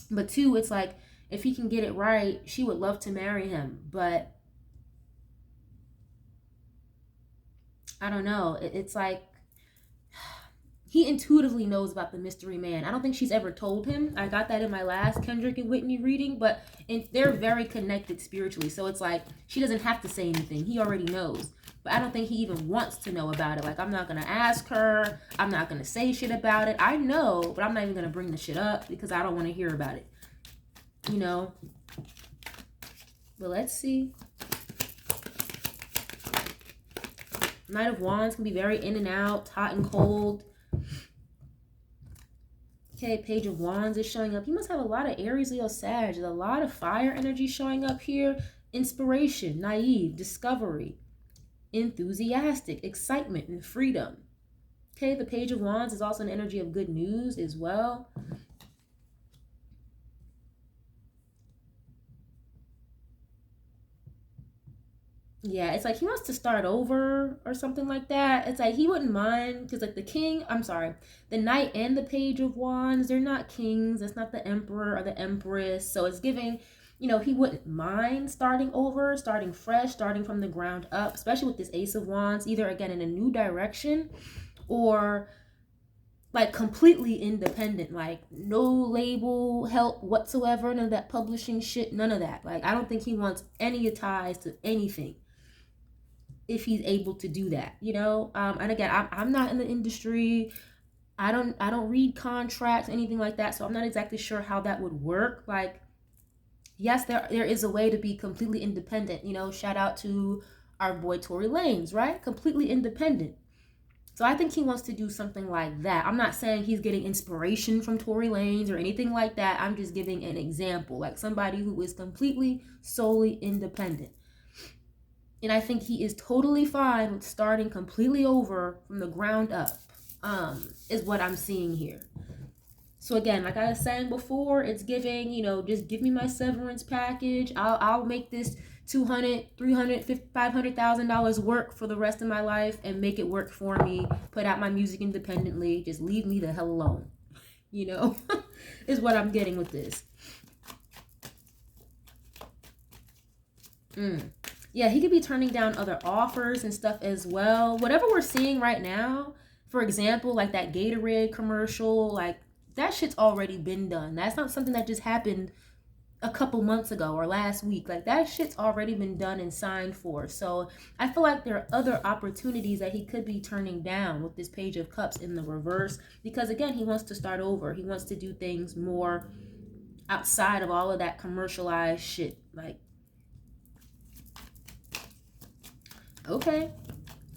A: But two, it's like if he can get it right, she would love to marry him. But I don't know. It's like he intuitively knows about the mystery man. I don't think she's ever told him. I got that in my last Kendrick and Whitney reading, but they're very connected spiritually. So it's like she doesn't have to say anything. He already knows. But I don't think he even wants to know about it. Like, I'm not going to ask her. I'm not going to say shit about it. I know, but I'm not even going to bring the shit up because I don't want to hear about it. You know? But let's see. Knight of Wands can be very in and out, hot and cold. Okay, Page of Wands is showing up. You must have a lot of Aries, Leo, Sag. There's a lot of fire energy showing up here. Inspiration, naive, discovery, enthusiastic, excitement, and freedom. Okay, the Page of Wands is also an energy of good news as well. Yeah, it's like he wants to start over or something like that. It's like he wouldn't mind, because like the Knight and the Page of Wands, they're not kings. It's not the Emperor or the Empress. So it's giving, he wouldn't mind starting over, starting fresh, starting from the ground up, especially with this Ace of Wands, either again in a new direction or like completely independent, like no label help whatsoever, none of that publishing shit, none of that. Like, I don't think he wants any ties to anything if he's able to do that, and again, I'm not in the industry. I don't read contracts, anything like that, so I'm not exactly sure how that would work. Like, yes, there is a way to be completely independent. Shout out to our boy Tory Lanez, right? Completely independent. So I think he wants to do something like that. I'm not saying he's getting inspiration from Tory Lanez or anything like that. I'm just giving an example, like somebody who is completely, solely independent. And I think he is totally fine with starting completely over from the ground up, is what I'm seeing here. So again, like I was saying before, it's giving, just give me my severance package. I'll make this $200,000, $300,000, $500,000 work for the rest of my life and make it work for me. Put out my music independently. Just leave me the hell alone. Is what I'm getting with this. Yeah, he could be turning down other offers and stuff as well. Whatever we're seeing right now, for example, like that Gatorade commercial, like that shit's already been done. That's not something that just happened a couple months ago or last week. Like, that shit's already been done and signed for. So I feel like there are other opportunities that he could be turning down with this Page of Cups in the reverse, because again, he wants to start over. He wants to do things more outside of all of that commercialized shit. Like, okay,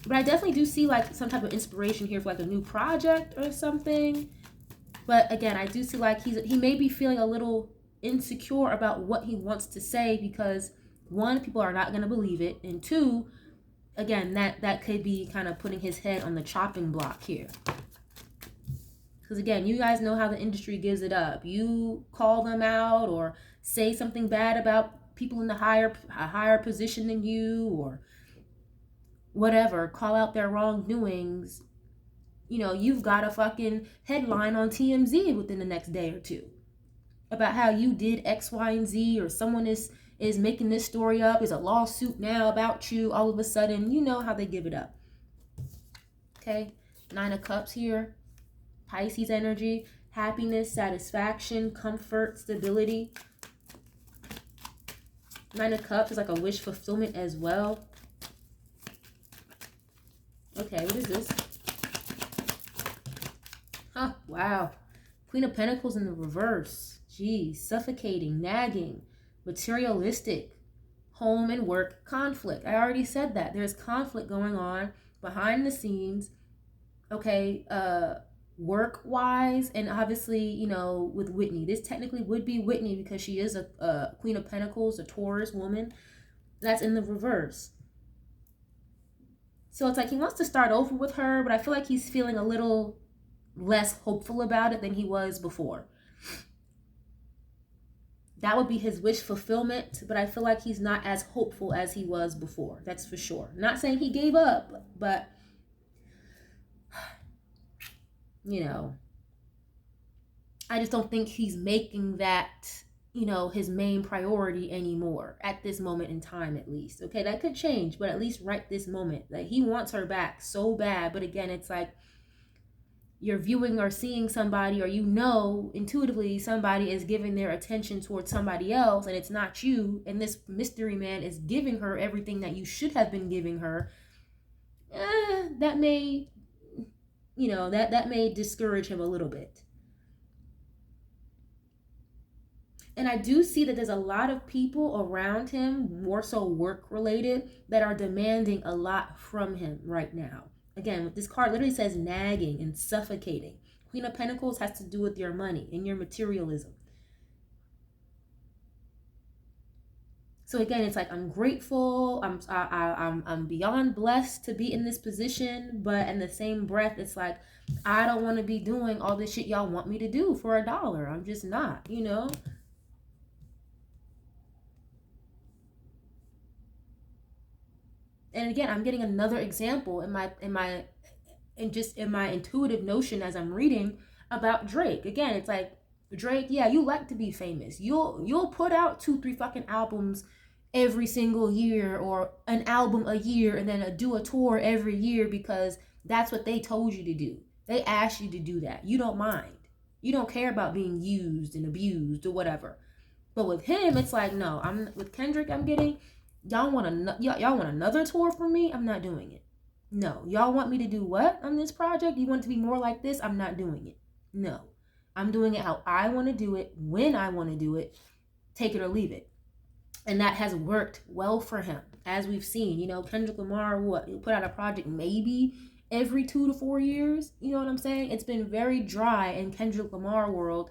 A: but I definitely do see like some type of inspiration here for like a new project or something. But again, I do see like he may be feeling a little insecure about what he wants to say, because one, people are not going to believe it, and two, again, that could be kind of putting his head on the chopping block here. Because again, you guys know how the industry gives it up. You call them out or say something bad about people in a higher position than you, or whatever, call out their wrongdoings, you've got a fucking headline on TMZ within the next day or two about how you did X, Y, and Z, or someone is making this story up. There's a lawsuit now about you. All of a sudden, you know how they give it up. Okay, 9 of Cups here. Pisces energy, happiness, satisfaction, comfort, stability. 9 of Cups is like a wish fulfillment as well. Okay, what is this? Oh, wow. Queen of Pentacles in the reverse. Geez, suffocating, nagging, materialistic, home and work conflict. I already said that. There's conflict going on behind the scenes, okay, work-wise, and obviously, with Whitney. This technically would be Whitney because she is a Queen of Pentacles, a Taurus woman. That's in the reverse. So it's like he wants to start over with her, but I feel like he's feeling a little less hopeful about it than he was before. That would be his wish fulfillment, but I feel like he's not as hopeful as he was before. That's for sure. Not saying he gave up, but I just don't think he's making that, his main priority anymore at this moment in time, at least. Okay, that could change, but at least right this moment, like, he wants her back so bad. But again, it's like you're viewing or seeing somebody, or intuitively somebody is giving their attention towards somebody else, and it's not you, and this mystery man is giving her everything that you should have been giving her. That may, that may discourage him a little bit. And I do see that there's a lot of people around him, more so work related, that are demanding a lot from him right now. Again, this card literally says nagging and suffocating. Queen of Pentacles has to do with your money and your materialism. So again, it's like, I'm grateful. I'm beyond blessed to be in this position, but in the same breath, it's like, I don't want to be doing all this shit y'all want me to do for $1. I'm just not, And again, I'm getting another example in my intuitive notion as I'm reading about Drake. Again, it's like Drake, yeah, you like to be famous. You'll put out 2-3 fucking albums every single year, or an album a year, and then do a tour every year because that's what they told you to do. They asked you to do that. You don't mind. You don't care about being used and abused or whatever. But with him, it's like, no, I'm with Kendrick. I'm getting y'all y'all want another tour from me? I'm not doing it. No, y'all want me to do what on this project? You want it to be more like this? I'm not doing it. No, I'm doing it how I want to do it, when I want to do it. Take it or leave it. And that has worked well for him, as we've seen. You know, Kendrick Lamar, he put out a project maybe every 2 to 4 years. You know what I'm saying? It's been very dry in Kendrick Lamar world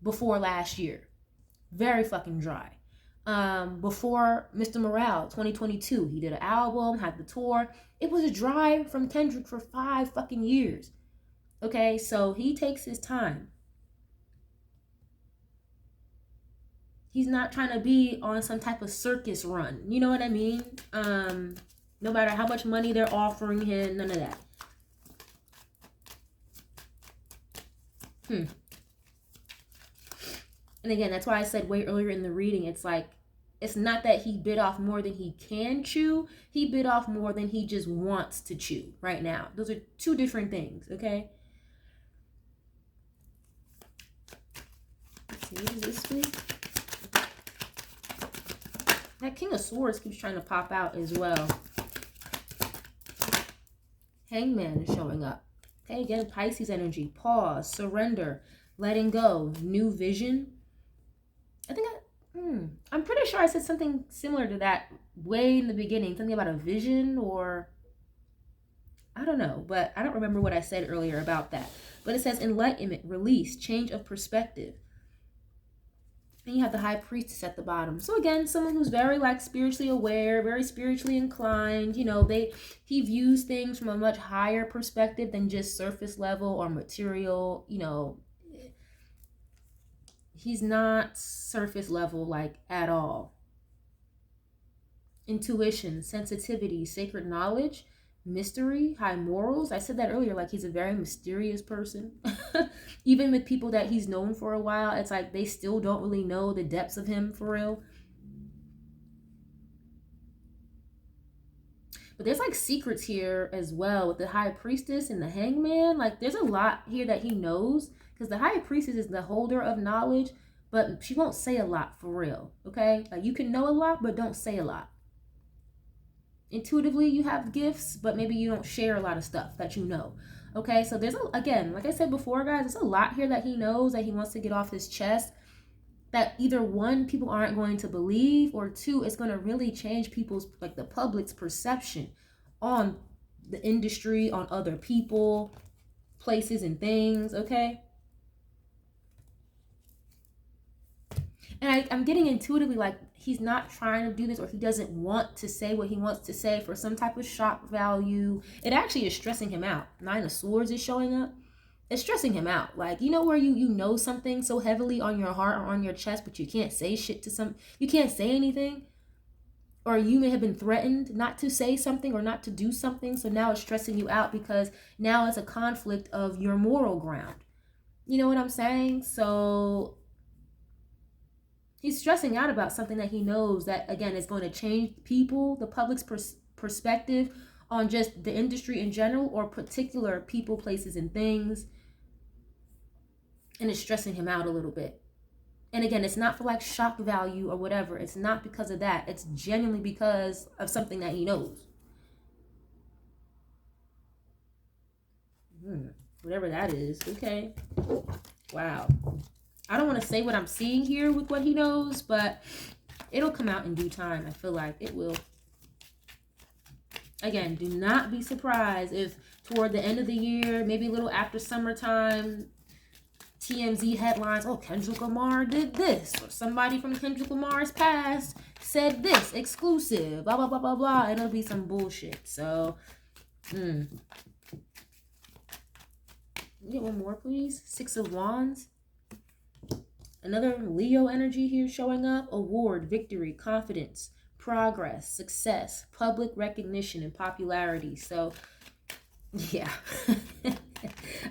A: before last year. Very fucking dry. Before Mr. Morale, 2022, he did an album, had the tour. It was dry from Kendrick for 5 fucking years. Okay, so he takes his time. He's not trying to be on some type of circus run. You know what I mean? No matter how much money they're offering him, none of that. And again, that's why I said way earlier in the reading, it's like, it's not that he bit off more than he can chew. He bit off more than he just wants to chew right now. Those are 2 different things, okay? Let's see, what is this week? That King of Swords keeps trying to pop out as well. Hangman is showing up. Okay, again, Pisces energy. Pause, surrender, letting go, new vision. I think I'm pretty sure I said something similar to that way in the beginning. Something about a vision, or I don't know, but I don't remember what I said earlier about that. But it says enlightenment, release, change of perspective. And you have the High Priestess at the bottom. So again, someone who's very like spiritually aware, very spiritually inclined. You know, he views things from a much higher perspective than just surface level or material. You know, he's not surface level like at all. Intuition, sensitivity, sacred knowledge, mystery, high morals. I said that earlier, like he's a very mysterious person. Even with people that he's known for a while, it's like they still don't really know the depths of him for real. But there's like secrets here as well with the High Priestess and the Hangman. Like there's a lot here that he knows, because the High Priestess is the holder of knowledge, but she won't say a lot for real, okay? Like you can know a lot, but don't say a lot. Intuitively, you have gifts, but maybe you don't share a lot of stuff that you know. Okay, so there's, again, like I said before, guys, there's a lot here that he knows that he wants to get off his chest, that either 1, people aren't going to believe, or 2, it's going to really change people's, like the public's perception on the industry, on other people, places, and things, okay? And I'm getting intuitively like he's not trying to do this, or he doesn't want to say what he wants to say for some type of shock value. It actually is stressing him out. 9 of Swords is showing up. It's stressing him out. Like, you know where you know something so heavily on your heart or on your chest, but you can't say shit to you can't say anything? Or you may have been threatened not to say something or not to do something, so now it's stressing you out because now it's a conflict of your moral ground. You know what I'm saying? So he's stressing out about something that he knows that, again, is going to change people, the public's perspective on just the industry in general, or particular people, places, and things. And it's stressing him out a little bit. And again, it's not for like shock value or whatever. It's not because of that. It's genuinely because of something that he knows. Whatever that is. Okay. Wow. I don't want to say what I'm seeing here with what he knows, but it'll come out in due time. I feel like it will. Again, do not be surprised if toward the end of the year, maybe a little after summertime, TMZ headlines, oh, Kendrick Lamar did this, or somebody from Kendrick Lamar's past said this, exclusive, blah, blah, blah, blah, blah. It'll be some bullshit. So, get one more, please. 6 of Wands. Another Leo energy here showing up. Award, victory, confidence, progress, success, public recognition, and popularity. So, yeah.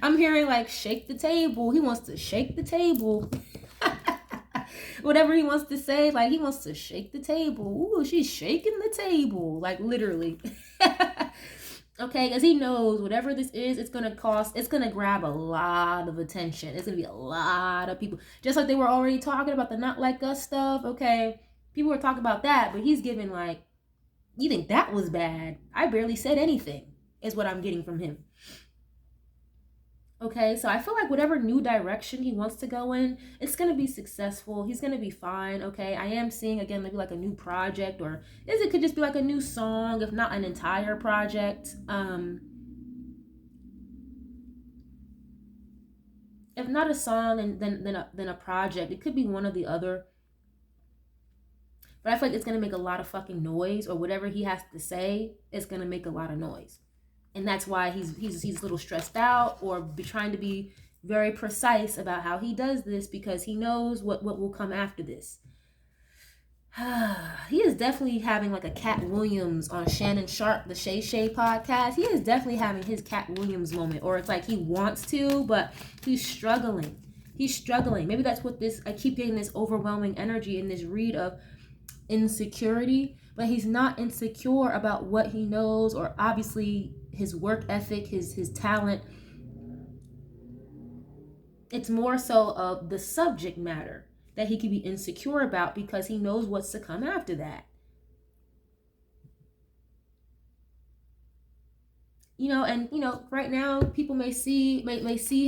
A: I'm hearing like shake the table. He wants to shake the table. Whatever he wants to say, like he wants to shake the table. Ooh, she's shaking the table. Like literally. Okay, because he knows whatever this is, it's gonna grab a lot of attention. It's gonna be a lot of people. Just like they were already talking about the not like us stuff, okay? People were talking about that, but he's giving like, you think that was bad? I barely said anything, is what I'm getting from him. Okay, so I feel like whatever new direction he wants to go in, it's gonna be successful. He's gonna be fine. Okay, I am seeing again maybe like a new project, or it could just be like a new song, if not an entire project. If not a song, and then a project, it could be one or the other. But I feel like it's gonna make a lot of fucking noise, or whatever he has to say is gonna make a lot of noise, and that's why he's a little stressed out, or trying to be very precise about how he does this, because he knows what will come after this. He is definitely having like a Cat Williams on Shannon Sharp, the Shay Shay podcast. He is definitely having his Cat Williams moment, or it's like he wants to, but he's struggling. He's struggling. Maybe that's what I keep getting this overwhelming energy in this read of insecurity, but he's not insecure about what he knows, or obviously his work ethic, his talent. It's more so of the subject matter that he can be insecure about, because he knows what's to come after that. And right now people may see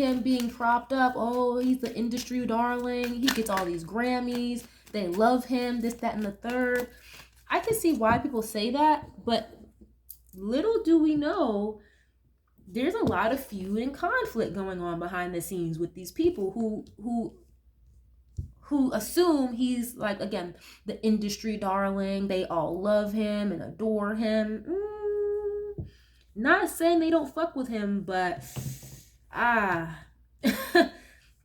A: him being propped up. Oh, he's the industry darling. He gets all these Grammys. They love him, this, that, and the third. I can see why people say that, but little do we know, there's a lot of feud and conflict going on behind the scenes with these people who assume he's like, again, the industry darling. They all love him and adore him. Not saying they don't fuck with him, but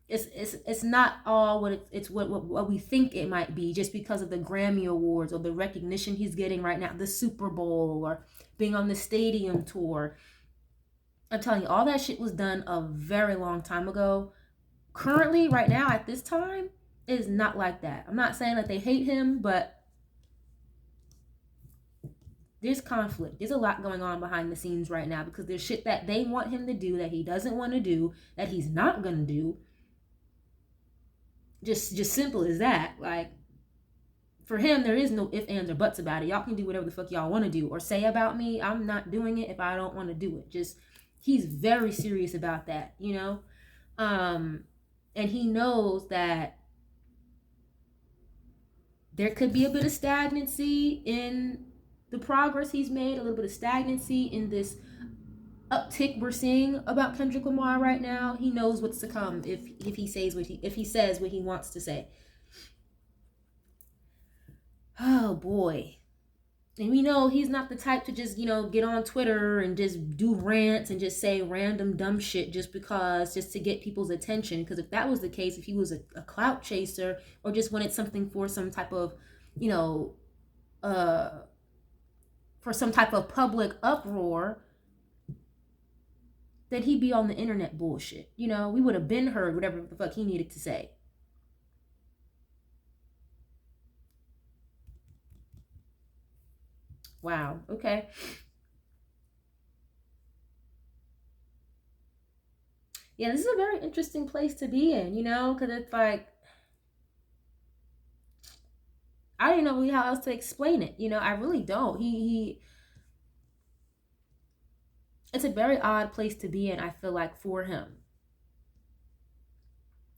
A: it's not all what it's what we think it might be, just because of the Grammy Awards or the recognition he's getting right now, the Super Bowl, or being on the stadium tour. I'm telling you, all that shit was done a very long time ago. Currently, right now, at this time, it is not like that. I'm not saying that they hate him, but there's conflict. There's a lot going on behind the scenes right now, because there's shit that they want him to do that he doesn't want to do, that he's not going to do. Just simple as that. Like, for him, there is no ifs, ands, or buts about it. Y'all can do whatever the fuck y'all want to do or say about me. I'm not doing it if I don't want to do it. Just, he's very serious about that, and he knows that there could be a bit of stagnancy in the progress he's made, a little bit of stagnancy in this uptick we're seeing about Kendrick Lamar right now. He knows what's to come if he says what he wants to say. Oh boy. And we know he's not the type to just, get on Twitter and just do rants and just say random dumb shit just to get people's attention. Because if that was the case, if he was a clout chaser, or just wanted something for some type of, for some type of public uproar, then he'd be on the internet bullshit. We would have been heard whatever the fuck he needed to say. Wow. Okay. Yeah, this is a very interesting place to be in, because it's like, I don't know really how else to explain it. I really don't. It's a very odd place to be in, I feel like, for him.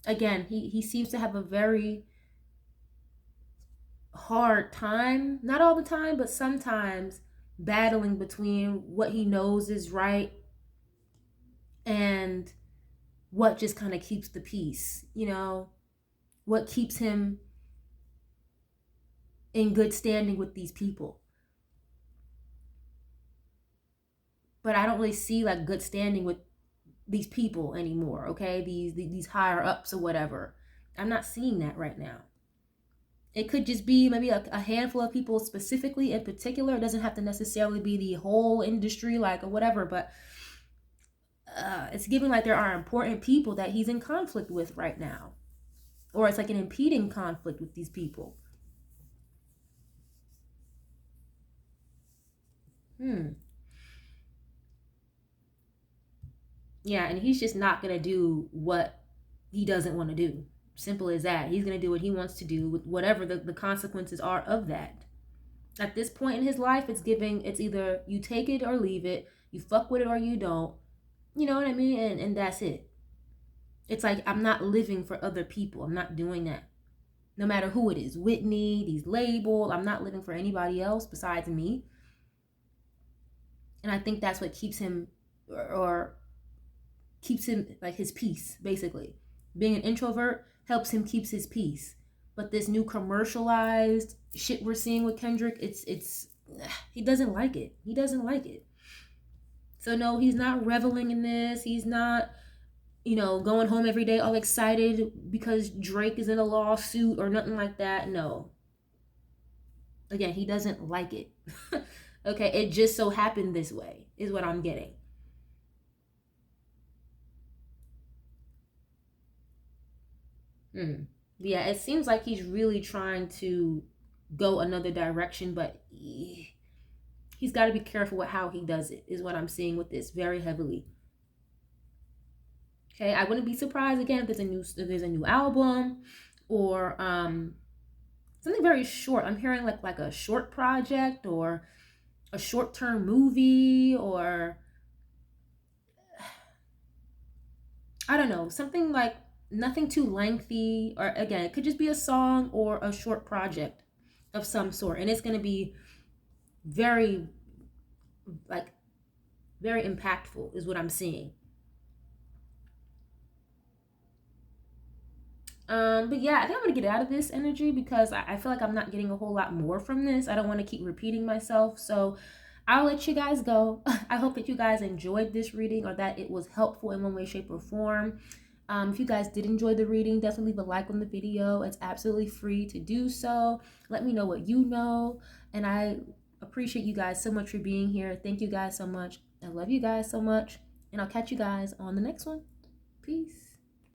A: Again, he seems to have a very hard time, not all the time, but sometimes, battling between what he knows is right and what just kind of keeps the peace, what keeps him in good standing with these people. But I don't really see like good standing with these people anymore, okay? These higher ups or whatever. I'm not seeing that right now. It could just be maybe a handful of people specifically in particular. It doesn't have to necessarily be the whole industry, like, or whatever, but it's giving like there are important people that he's in conflict with right now, or it's like an impeding conflict with these people. Yeah, and he's just not gonna do what he doesn't want to do. Simple as that. He's gonna do what he wants to do with whatever the consequences are of that. At this point in his life, it's either you take it or leave it, you fuck with it or you don't. You know what I mean? And that's it. It's like I'm not living for other people. I'm not doing that. No matter who it is, Whitney, these labels, I'm not living for anybody else besides me. And I think that's what keeps him or keeps him like his peace, basically. Being an introvert helps him keeps his peace. But this new commercialized shit we're seeing with Kendrick, it's he doesn't like it. He doesn't like it. So no, he's not reveling in this. He's not, going home every day all excited because Drake is in a lawsuit or nothing like that. No. Again, he doesn't like it. Okay, it just so happened this way, is what I'm getting. Yeah, it seems like he's really trying to go another direction, but he's got to be careful with how he does it, is what I'm seeing with this very heavily. Okay, I wouldn't be surprised again if there's a new album or something very short. I'm hearing like a short project or a short-term movie, or I don't know, something like nothing too lengthy, or again, it could just be a song or a short project of some sort, and it's going to be very like very impactful is what I'm seeing. But yeah, I think I'm gonna get out of this energy because I feel like I'm not getting a whole lot more from this. I don't want to keep repeating myself, so I'll let you guys go. I hope that you guys enjoyed this reading or that it was helpful in one way, shape, or form. If you guys did enjoy the reading, definitely leave a like on the video. It's absolutely free to do so. Let me know what you know, and I appreciate you guys so much for being here. Thank you guys so much. I love you guys so much, and I'll catch you guys on the next one. Peace.